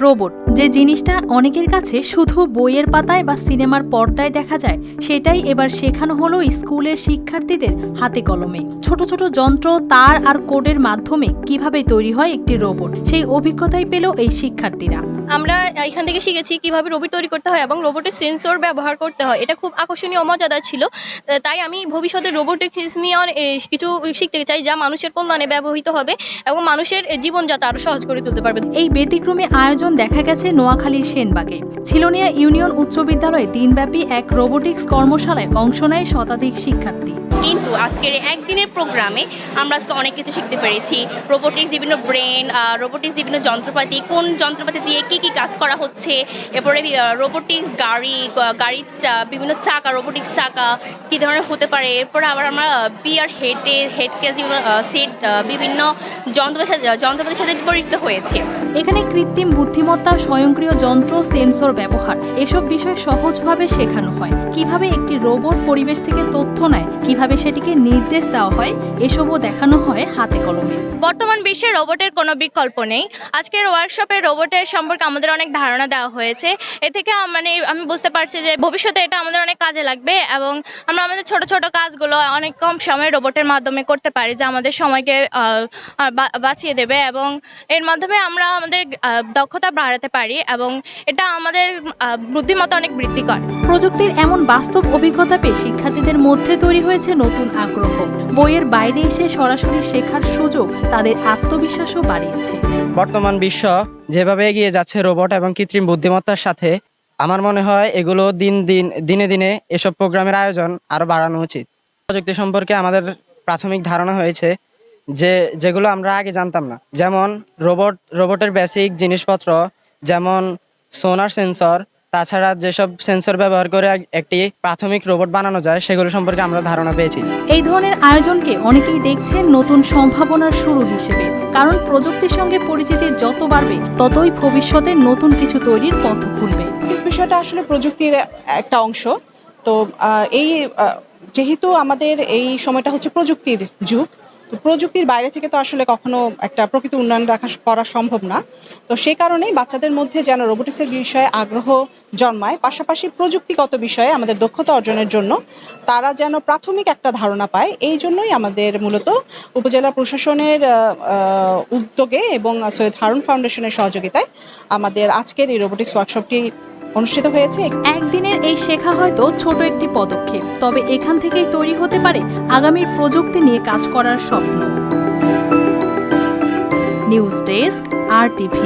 Robot যে জিনিসটা অনেকের কাছে শুধু বইয়ের পাতায় বা সিনেমার পর্দায় দেখা যায়, সেটাই এবার শেখানো হলো স্কুলের শিক্ষার্থীদের হাতে কলমে। ছোট ছোট যন্ত্র, তার আর কোডের মাধ্যমে কিভাবে তৈরি হয় একটি রোবট, সেই অভিজ্ঞতাই পেল এই শিক্ষার্থীরা। আমরা এখান থেকে শিখেছি কিভাবে রোবট তৈরি করতে হয় এবং রোবটের সেন্সর ব্যবহার করতে হয়। এটা খুব আকর্ষণীয় ও মজাদার ছিল। তাই আমি ভবিষ্যতে রোবোটিক্স নিয়ে কিছু শিখতে চাই, যা মানুষের কল্যাণে ব্যবহৃত হবে এবং মানুষের জীবনযাত্রা আরও সহজ করে তুলতে পারবে। এই ব্যতিক্রমী আয়োজন দেখা গেছে নোয়াখালীর সেনবাগে। ছিলনিয়া ইউনিয়ন উচ্চ বিদ্যালয়ে দিনব্যাপী এক রোবোটিক্স কর্মশালায় অংশ নেয় শতাধিক শিক্ষার্থী। কিন্তু আজকের একদিনের প্রোগ্রামে আমরা আজকে অনেক কিছু শিখতে পেরেছি। রোবোটিক্স, বিভিন্ন ব্রেন, রোবোটিক্স, বিভিন্ন যন্ত্রপাতি, কোন যন্ত্রপাতি দিয়ে কী কী কাজ করা হচ্ছে, এরপরে রোবোটিক্স গাড়ির বিভিন্ন চাকা, রোবোটিক্স চাকা কী ধরনের হতে পারে। এরপরে আবার আমরা বিআর হেডকে যেগুলো সেট, বিভিন্ন যন্ত্রপাতির সাথে পরিচিত হয়েছে। এখানে কৃত্রিম বুদ্ধিমত্তা, স্বয়ংক্রিয় যন্ত্র, সেন্সর ব্যবহার, এসব বিষয় সহজভাবে শেখানো হয়। কিভাবে একটি রোবট পরিবেশ থেকে তথ্য নেয়, কিভাবে সেটিকে নির্দেশ দেওয়া হয়, এসবও দেখানো হয় হাতে কলমে। বর্তমান বিশ্বে রোবটের কোনো বিকল্প নেই। আজকের ওয়ার্কশপে রোবটের সম্পর্কে আমাদের অনেক ধারণা দেওয়া হয়েছে। এ থেকে আমি বুঝতে পারছি যে ভবিষ্যতে এটা আমাদের অনেক কাজে লাগবে এবং আমরা আমাদের ছোট ছোট কাজগুলো অনেক কম সময়ে রোবটের মাধ্যমে করতে পারি, যা আমাদের সময়কে বাঁচিয়ে দেবে এবং এর মাধ্যমে আমরা আমাদের দক্ষতা বাড়াতে পারি এবং এটা আমাদের বুদ্ধিমত্তা অনেক বৃদ্ধি করে। প্রযুক্তির এমন বাস্তব অভিজ্ঞতা পেয়ে শিক্ষার্থীদের মধ্যে তৈরি হয়েছে নতুন আগ্রহ। বইয়ের বাইরে এসে সরাসরি শেখার সুযোগ তাদের আত্মবিশ্বাসও বাড়িয়েছে। বর্তমান বিশ্ব যেভাবে এগিয়ে যাচ্ছে রোবট এবং কৃত্রিম বুদ্ধিমত্তার সাথে, আমার মনে হয় এগুলো দিনে দিনে এসব প্রোগ্রামের আয়োজন আরও বাড়ানো উচিত। প্রযুক্তি সম্পর্কে আমাদের প্রাথমিক ধারণা হয়েছে যেগুলো আমরা আগে জানতাম না, যেমন রোবটের বেসিক জিনিসপত্র, যেমন সোনার সেন্সর, তাছাড়া যেসব সেন্সর ব্যবহার করে একটি প্রাথমিক রোবট বানানো যায়, সেগুলো সম্পর্কে আমরা ধারণা পেয়েছি। এই ধরনের আয়োজনকে অনেকেই দেখছেন নতুন সম্ভাবনার শুরু হিসেবে, কারণ প্রযুক্তির সঙ্গে পরিচিতি যত বাড়বে, ততই ভবিষ্যতে নতুন কিছু তৈরির পথ খুলবে। বিষয়টা আসলে প্রযুক্তির একটা অংশ। তো যেহেতু আমাদের এই সময়টা হচ্ছে প্রযুক্তির যুগ, তো প্রযুক্তির বাইরে থেকে তো আসলে কখনো একটা প্রকৃত উন্নয়ন করা সম্ভব না। তো সেই কারণেই বাচ্চাদের মধ্যে যেন রোবোটিক্সের বিষয়ে আগ্রহ জন্মায়, পাশাপাশি প্রযুক্তিগত বিষয়ে আমাদের দক্ষতা অর্জনের জন্য তারা যেন প্রাথমিক একটা ধারণা পায়, এই জন্যই আমাদের মূলত উপজেলা প্রশাসনের উদ্যোগে এবং সৈয়দ হারুন ফাউন্ডেশনের সহযোগিতায় আমাদের আজকের এই রোবোটিক্স ওয়ার্কশপটি অনুষ্ঠিত হয়েছে। একদিনের এই শেখা হয়তো ছোট একটি পদক্ষেপ, তবে এখান থেকেই তৈরি হতে পারে আগামীর প্রযুক্তি নিয়ে কাজ করার স্বপ্ন। News desk, RTV।